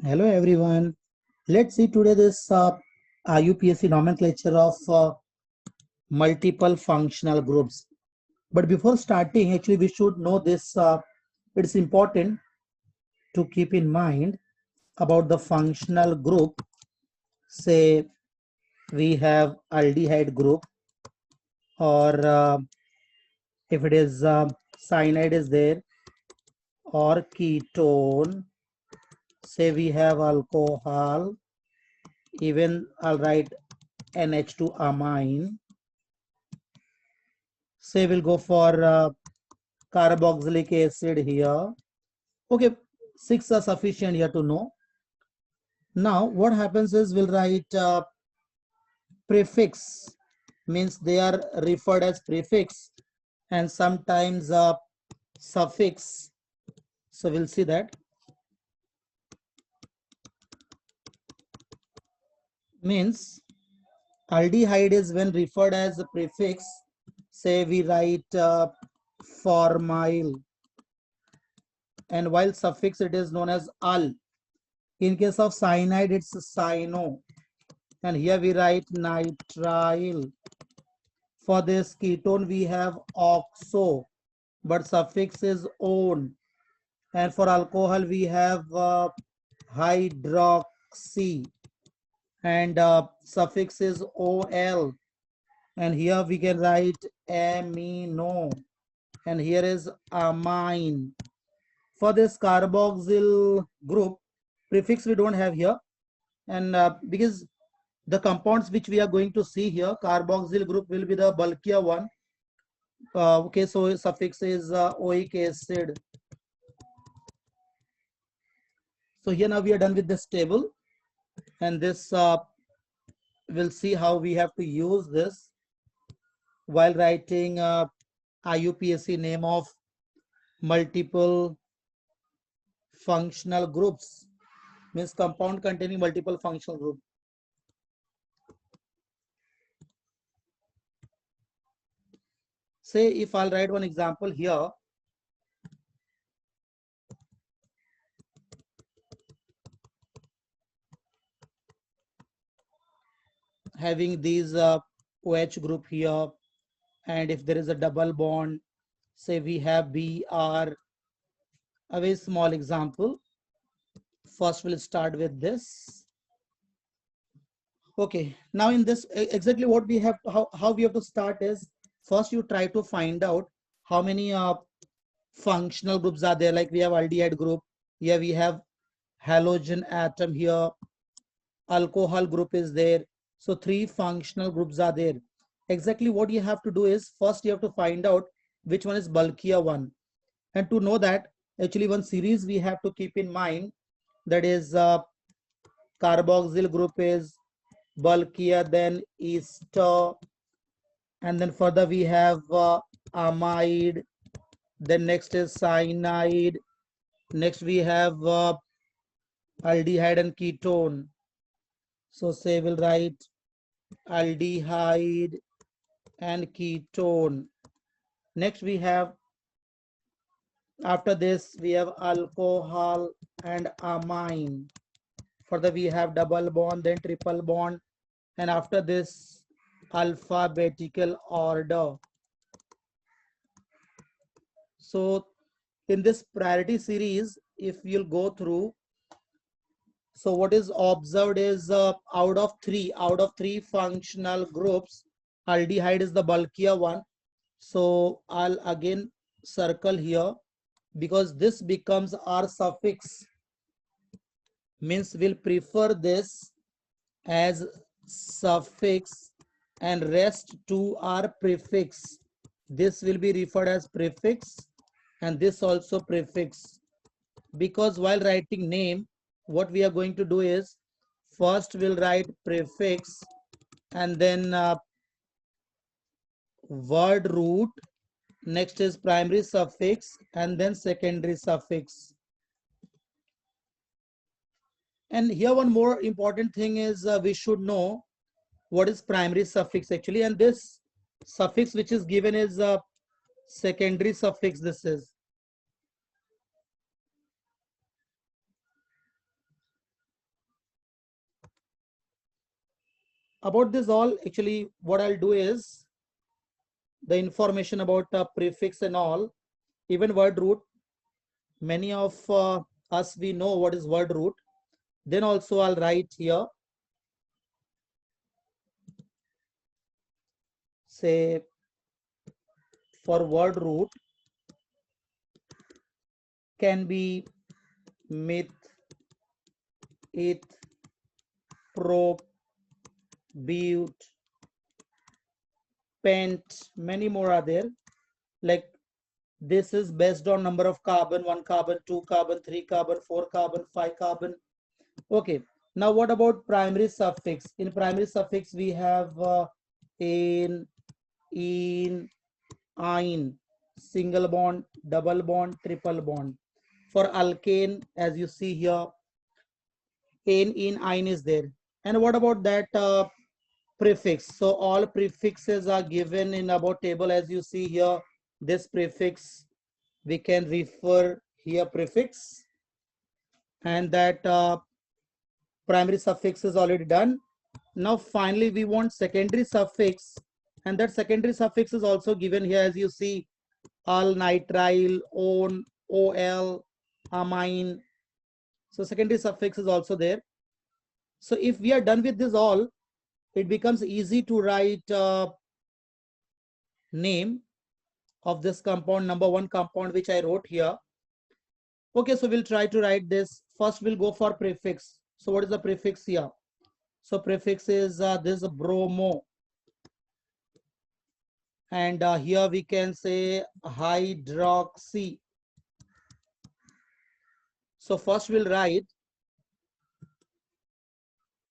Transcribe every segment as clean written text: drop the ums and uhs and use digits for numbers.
Hello everyone. Let's see today this UPSC nomenclature of multiple functional groups. But before starting, actually we should know this. It's important to keep in mind about the functional group. Say we have aldehyde group, or if it is cyanide is there, or ketone. Say we have alcohol. Even I'll write NH2 amine. Say we'll go for carboxylic acid here. Okay, 6 are sufficient here to know. Now what happens is we'll write prefix, means they are referred as prefix, and sometimes suffix. So we'll see that. Means aldehyde is when referred as a prefix. Say we write formyl, and while suffix it is known as al. In case of cyanide, it's cyano, and here we write nitrile. For this ketone, we have oxo, but suffix is on. And for alcohol, we have hydroxy, and suffix is ol. And here we can write amino, and here is amine. For this carboxyl group, prefix we don't have here, and because the compounds which we are going to see here, carboxyl group will be the bulkier one. Okay, so suffix is oic acid. So here now we are done with this table, and this we'll see how we have to use this while writing IUPAC name of multiple functional groups, means compound containing multiple functional group. Say if I'll write one example here, having these OH group here, and if there is a double bond, say we have Br, a very small example. First we'll start with this. Okay, now in this exactly what we have, how we have to start is, first you try to find out how many functional groups are there. Like we have aldehyde group, here we have halogen atom, here alcohol group is there. So 3 functional groups are there. Exactly what you have to do is, first you have to find out which one is bulkier one. And to know that, actually one series we have to keep in mind, that is carboxyl group is bulkier than ester, and then further we have amide, then next is cyanide, next we have aldehyde and ketone. So say we'll write aldehyde and ketone. Next we have, after this we have alcohol and amine. Further we have double bond, then triple bond, and after this alphabetical order. So in this priority series, if you'll go through, so what is observed is out of three functional groups, aldehyde is the bulkier one. So I'll again circle here, because this becomes our suffix, means we'll prefer this as suffix, and rest to our prefix. This will be referred as prefix, and this also prefix. Because while writing name, what we are going to do is, first we'll write prefix, and then word root, next is primary suffix, and then secondary suffix. And here one more important thing is, we should know what is primary suffix actually, and this suffix which is given is secondary suffix. This is, about this all, actually what I'll do is the information about prefix and all, even word root. Many of us, we know what is word root. Then also I'll write here, say for word root can be myth, it, probe, but, pent, many more are there. Like this is based on number of carbon, 1 carbon, 2 carbon, 3 carbon, 4 carbon, 5 carbon. Okay, now what about primary suffix? In primary suffix we have in, ine, single bond, double bond, triple bond. For alkane, as you see here, in, ine is there. And what about that prefix? So all prefixes are given in about table, as you see here. This prefix we can refer here prefix, and that primary suffix is already done. Now finally we want secondary suffix, and that secondary suffix is also given here, as you see, al, nitrile, on, ol, amine. So secondary suffix is also there. So if we are done with this all, it becomes easy to write name of this compound, number 1 compound, which I wrote here. Okay, so we'll try to write this. First we'll go for prefix. So what is the prefix here? So prefix is this bromo, and here we can say hydroxy. So first we'll write,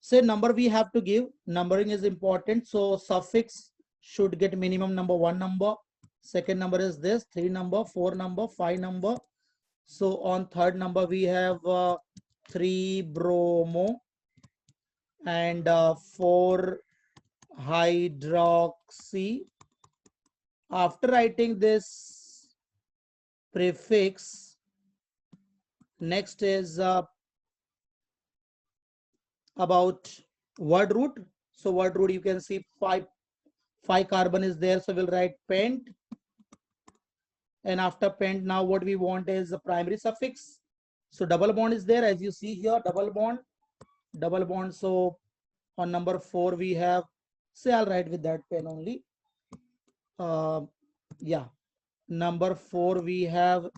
say number we have to give. Numbering is important, so suffix should get minimum number 1 number. Second number is this, 3 number, 4 number, 5 number. So on third number we have 3 bromo and 4 hydroxy. After writing this prefix, next is about word root. So word root, you can see 5 carbon is there, so we'll write pent. And after pent, now what we want is a primary suffix. So double bond is there, as you see here, double bond. So on number 4 we have, say I'll write with that pen only. Yeah, number 4 we have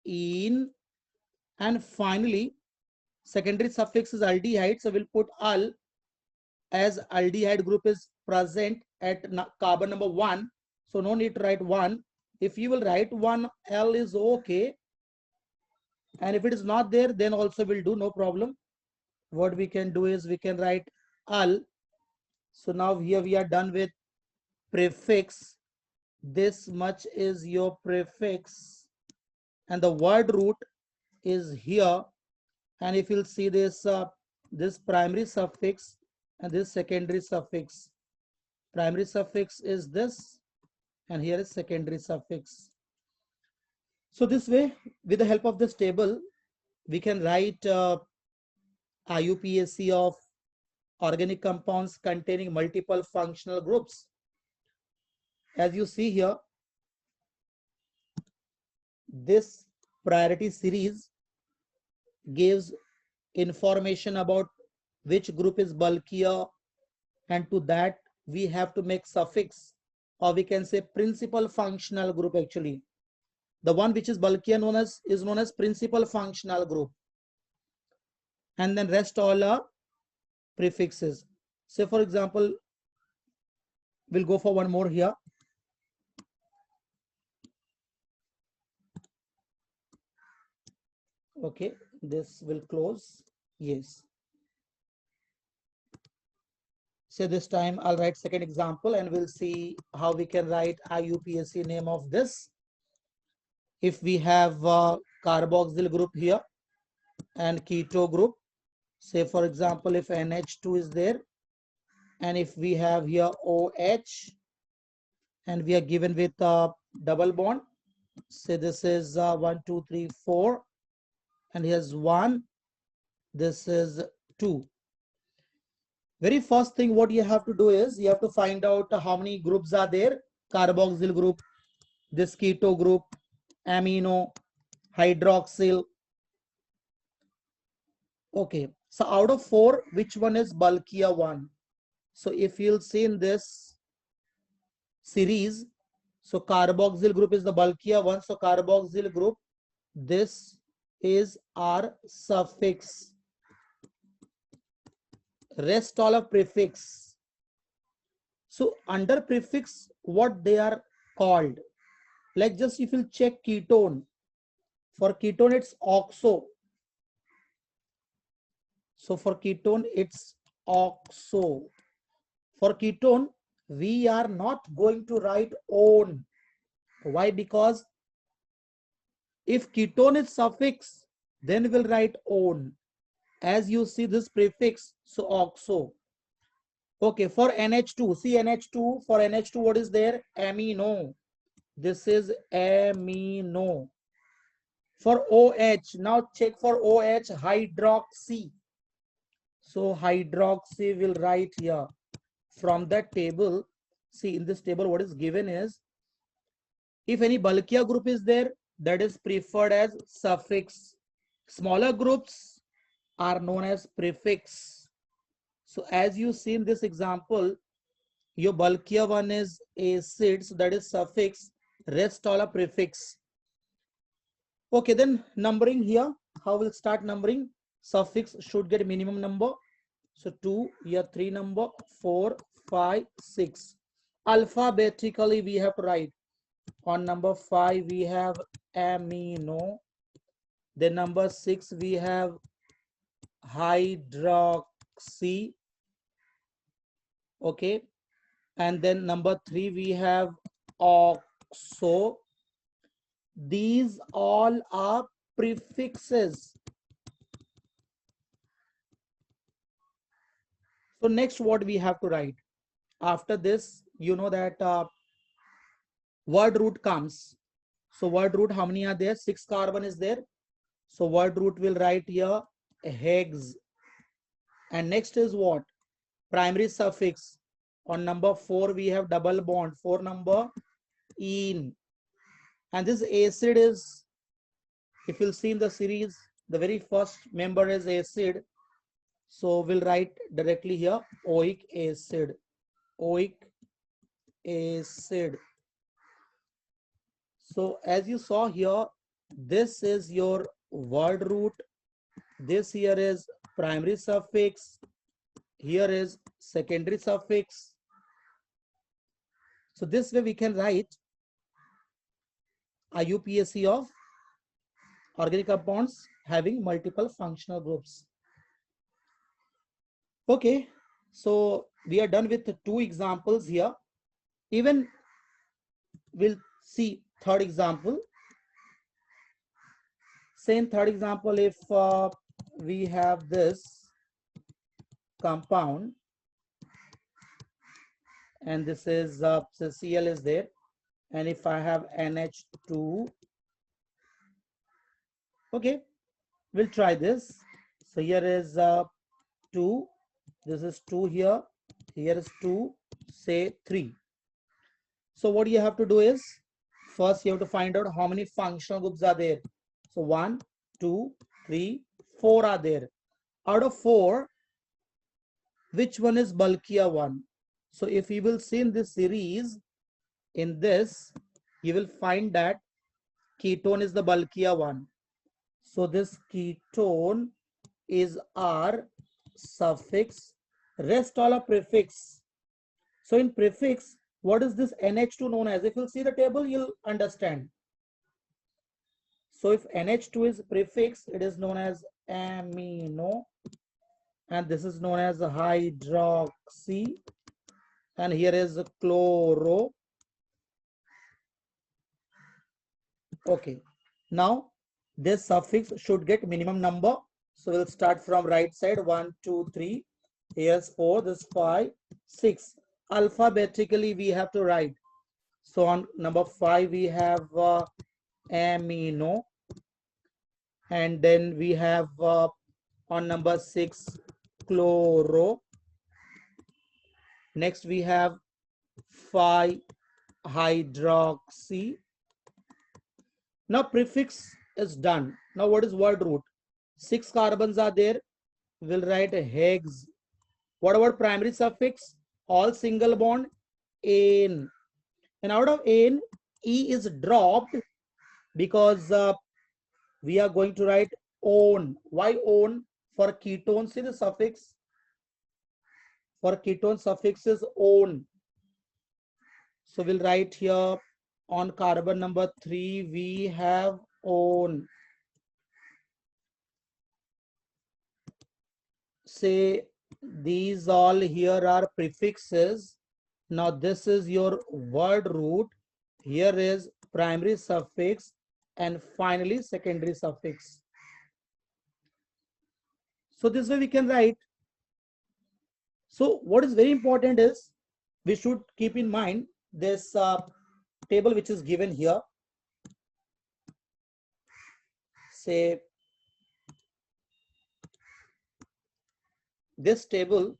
in, and finally secondary suffix is aldehyde, so we'll put al, as aldehyde group is present at carbon number 1, so no need to write 1. If you will write 1, L is okay, and if it is not there, then also will do, no problem. What we can do is we can write al. So now here we are done with prefix. This much is your prefix, and the word root is here. And if you'll see this this primary suffix and this secondary suffix, primary suffix is this, and here is secondary suffix. So this way, with the help of this table, we can write IUPAC of organic compounds containing multiple functional groups. As you see here, this priority series gives information about which group is bulkier, and to that we have to make suffix, or we can say principal functional group. Actually, the one which is bulkier is known as principal functional group, and then rest all are prefixes. Say for example, we'll go for one more here. Okay, this will close. Yes. So this time I'll write second example, and we'll see how we can write IUPAC name of this. If we have carboxyl group here and keto group, say for example, if NH2 is there, and if we have here OH, and we are given with a double bond, say this is 1, 2, 3, 4, and here's 1, this is 2. Very first thing what you have to do is you have to find out how many groups are there. Carboxyl group, this keto group, amino, hydroxyl. Okay, so out of 4, which one is bulkier one? So if you'll see in this series, so carboxyl group is the bulkier one. So carboxyl group, this is our suffix. Rest all of prefix. So under prefix, what they are called? Like just if you check ketone, for ketone it's oxo. So for ketone it's oxo. For ketone, we are not going to write on. Why? Because if ketone is suffix, then we'll write on. As you see this prefix, so oxo. Okay, for NH2, see NH2, for NH2 what is there? Amino. This is amino. For OH, now check for OH, hydroxy. So hydroxy will write here. From that table, see in this table what is given is, if any bulkier group is there, that is preferred as suffix. Smaller groups are known as prefix. So as you see in this example, your bulkier one is acid, so that is suffix, rest all are prefix. Okay, then numbering here, how will start numbering? Suffix should get minimum number. So 2, here 3 number, 4, 5, 6. Alphabetically we have to write. On number 5 we have amino. Then number 6 we have hydroxy. Okay. And then number 3 we have oxo. These all are prefixes. So next what we have to write? After this, you know that word root comes. So word root, how many are there? 6 carbon is there. So word root will write here hex. And next is what? Primary suffix. On number 4 we have double bond. 4 number ene. And this acid is, if you'll see in the series, the very first member is acid. So we'll write directly here oic acid. Oic acid. So as you saw here, this is your word root. This here is primary suffix. Here is secondary suffix. So this way we can write IUPAC of organic compounds having multiple functional groups. Okay, so we are done with the 2 examples here. Even we'll see third example. Same third example, if we have this compound and this is so Cl is there, and if I have NH2, okay, we'll try this. So here is 2, this is 2 here, here is 2, say 3. So what you have to do is, first you have to find out how many functional groups are there. So 1, 2, 3, 4 are there. Out of 4, which one is bulkier one? So if you will see in this series, in this, you will find that ketone is the bulkier one. So this ketone is our suffix, rest all are prefix. So in prefix, what is this NH2 known as? If you'll see the table, you'll understand. So if NH2 is prefix, it is known as amino, and this is known as hydroxy, and here is chloro. Okay, now this suffix should get minimum number. So we'll start from right side, 1, 2, 3. Here's 4, this 5, 6. Alphabetically we have to write. So on number 5 we have amino, and then we have on number 6 chloro, Next we have 5-hydroxy. Now prefix is done. Now what is word root? 6 carbons are there. We'll write hex. What about primary suffix? All single bond, ane. And out of ane, E is dropped because we are going to write on. Why on? For ketones, see the suffix. For ketone suffix is on. So we'll write here on carbon number 3, we have on. Say these all here are prefixes. Now this is your word root. Here is primary suffix and finally secondary suffix. So this way we can write. So what is very important is we should keep in mind this table which is given here. Say this table,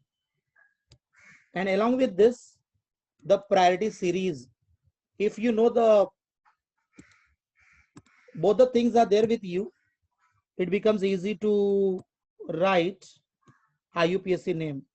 and along with this the priority series. If you know both the things are there with you, it becomes easy to write IUPAC name.